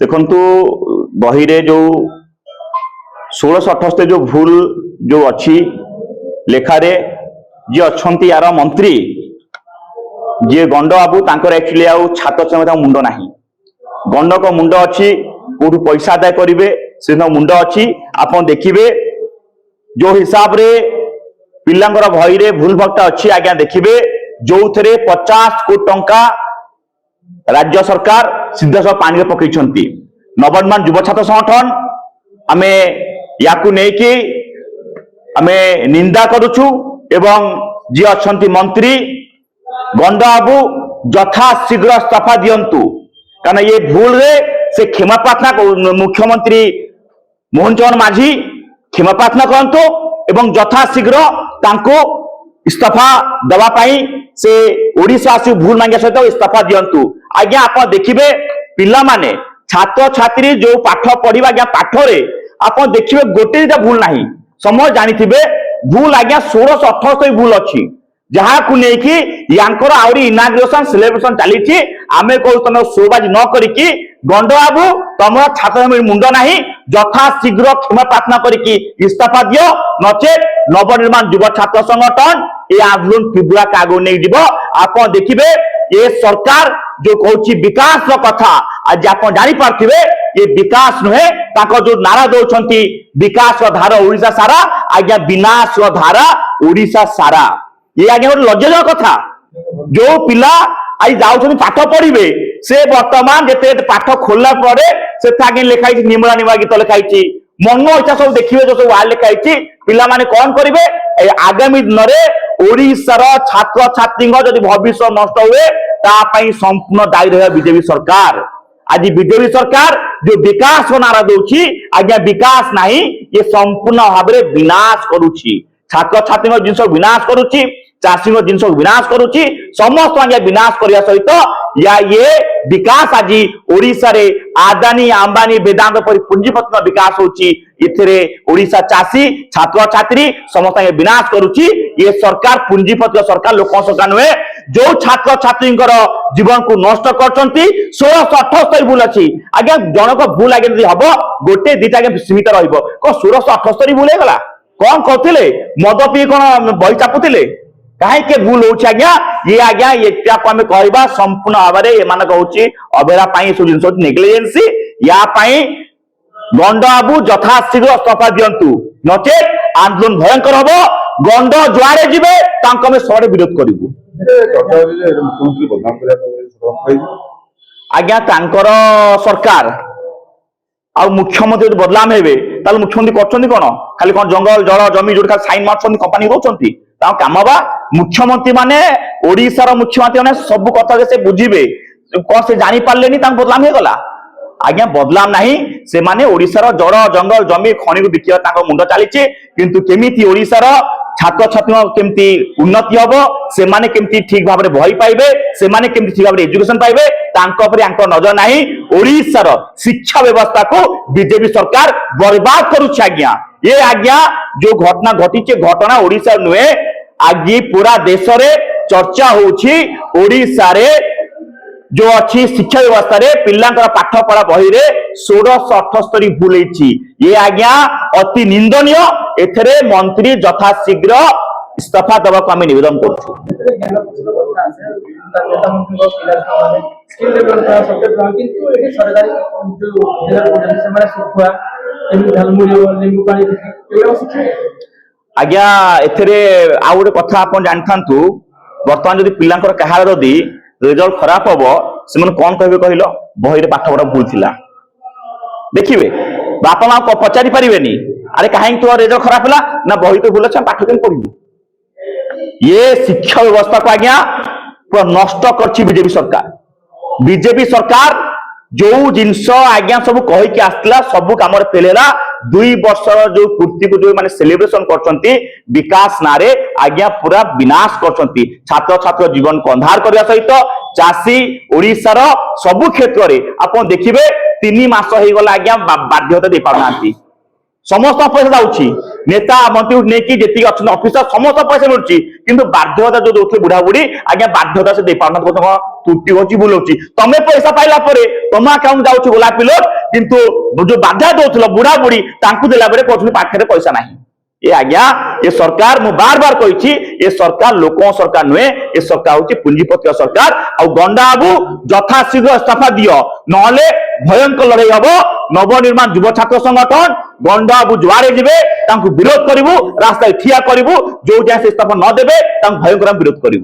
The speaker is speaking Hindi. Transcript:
देखंतु बही रे जो 1678 जो भूल जो अच्छी लेखारे जी अच्छी यार मंत्री जी गंड बाबू तांकर एक्चुअली आउ छात्र समेत मुंड नाही गंड को मुंड अच्छी कोठू पैसा आदाय करेंगे से मुंड अच्छी आप देखिए जो हिसाब रे पिलांगर भई रे भूल भक्ता अच्छी आज्ञा देखिए जो थे 50 कोटी टंका राज्य सरकार सीधा पानी में पकई नवनिर्माण युव छात्र संगठन आमे याकू नेकी आमे निंदा करुछु एवं जी अच्छी मंत्री गंड बाबू यथा शीघ्र इस्तीफा दियंतु कारण ये भूल रे से क्षमा प्रार्थना मुख्यमंत्री मोहन चरण माझी क्षमा प्रार्थना करंतु एवं यथा शीघ्र तांको इस्तीफा दवा पाई से ओडिशा आसी भूल मांगे सहित इस्तीफा दियंतु आज्ञा आप देखिए पिला माने छात्र छात्री जो पाठ पढ़िबा आज्ञा पाठ रे आप देखिए गोटे दिटा भूल नाही समय जानिथिबे भूल आज्ञा 1678 भूल अच्छी जहाँ को लेकी यांकर आउरी इनाग्रेशन सेलिब्रेशन चली आमे कहू तुम शोबाजी न करिकी गंड बाबू तुम छात्र मुंड नाही यथा शीघ्र क्षमा प्रार्थना करिकी इस्तीफा दियो नचे नवनिर्माण युव छात्र संगठन ये आंदोलन तीव्र आगे नहीं जीव आप देखिए ये सरकार जो कहूँ विकास कथा आज आप जानी पार्थिबे ये विकास नुहे जो नारा दौरान विकास धारा ओडिशा सारा आज्ञा विनाश धारा ओडिशा सारा ये आज्ञा गोटे लज्जाजनक कथा जो पिला आज जाऊँ पाठ पढ़े से वर्तमान जिते पाठ खोलला से आगे लिखाई निमला निमला गीत लिखाई मन इच्छा सब देखिए जो सब वार्ड लिखाई पिला माने कौन करेंगे आगामी दिन में ओडिशार छात्र छात्री जदि भविष्य नष्ट हुए तापाई संपूर्ण दायी रहा बीजेपी सरकार आज बीजेपी सरकार जो विकास नारा दौची आज्ञा विकास नहीं ये संपूर्ण भाव में विनाश करुच्ची छात्र छात्री जिनस विनाश करुच्ची चाषी जिनस विनाश करुच्ची समस्त आज्ञा विनाश करने सहित या ये विकास आज ओडिशा रे आदानी अंबानी वेदांत परि पुंजीपति विकास होची इथरे ओडिशा चाषी छात्र छात्री समस्त विनाश करुच्ची ये सरकार पुंजीपति सरकार लोक सरकार नुहे जो छात्र छात्री जीवन को नष्ट करछंती 1678 भूल अच्छी आज्ञा जनक भूल आगे यदि हम गोटे दिटा सीमित रहिबो को 1678 भूल हो गला कौन करथिले मद पी कौन बही चापुथिले कहीं भूल हो आज्ञा ये आज्ञा ये कहवा संपूर्ण भाव में एम हूँ अवहेला सब जिन नेग्लिजेंसी या गंड बाबू यथा शीघ्र इस्तीफा दियंतु नचे आंदोलन भयंकर हम गंड जुआरे जीवे सबे विरोध करूँ आज्ञा सरकार आ मुख्यमंत्री बदलाम हे मुख्यमंत्री कर कौन खाली कौन जंगल जल जमी जो साइन मार्च कंपानी रोच काम बा मुख्यमंत्री माने ओडिशार मुख्यमंत्री माने सब कथा से बुझीबे कौन से जानी पारलेनी बदलाम हो गला आज्ञा बदलाम नहीं से माने ओडिशार जड़ जंगल जमी खनि को बिकिया मुंड चली किंतु केमिति ओडिशार छात्र छात्री केमती उन्नति हम से माने केमती ठीक भाव में बही पाइबे से माने केमती ठीक भाव में एजुकेशन पाइबे नजर नहीं ओडिशार शिक्षा व्यवस्था को बीजेपी सरकार बर्बाद करुच्छ आज्ञा ये आज्ञा जो घटना घटी घटना ओडिशा नुहे आज पूरा देश रे चर्चा होछि ओडिशा रे जो अच्छी शिक्षा व्यवस्था रे पिलांकर पाठ पढ़ा बही रे 1678 भूल ये आज्ञा अति निंदनीय एथरे मंत्री यथा शीघ्र इस्तीफा देवा को आम निवेदन करूँ आज्ञा एथरे आ गोटे कथा आप जानी बर्तमान जदि पिलांकर कहार जदि रिजल्ट खराब हम से कौन कहे कहल बही रे पाठ पढ़ा भूल थिला देखिए बापा माँ पचारि पारे अरे कहीं तो रिजल्ट खराब है ना बही तो भूल अच्छे पाठ केम पढ़ू ये शिक्षा व्यवस्था को आज्ञा पूरा नष्ट कर बीजेपी सरकार जो जिनस आज्ञा सब कहीकि आसला सब कम फेल है 2 वर्ष जो पूर्ति को जो माने सेलिब्रेशन करछंती विकास नारे आज्ञा पूरा विनाश करछंती छात्र छात्र जीवन को अंधार करने सहित चाषी ओडिशार सबु क्षेत्र में आप देखिए 3 मास हो गला आज्ञा बाध्यता दे पाना समस्त पैसा जाउछि नेता मंत्री नहीं जी अच्छा अफिसर समस्त पैसा मिलूँ किंतु बाध्यता जो दौर बुढ़ा बुढ़ी आज्ञा बाध्यता से पार त्रुटि होची बुलाऊँ तमें पैसा पाइला तुम अकाउंट जाऊँ गोलापी लोड किंतु जो बाध्य दौल बुढ़ा बुढ़ी देला पाखे पैसा ना ये आज्ञा ये सरकार मु बार बार कही ये सरकार लोकों सरकार नुहे ये सरकार हूँ पुंजीपति सरकार आ गंडा बाबू यथाशीघ्र इस्तीफा दियो नहले भयंकर लड़ाई हम नवनिर्माण युव छात्र संगठन गंडा बाबू जुआरे जीवे विरोध करूँ रास्ता ठिया करूँ जो जाए से इस्तीफा न देवे भयंकर विरोध करूँ।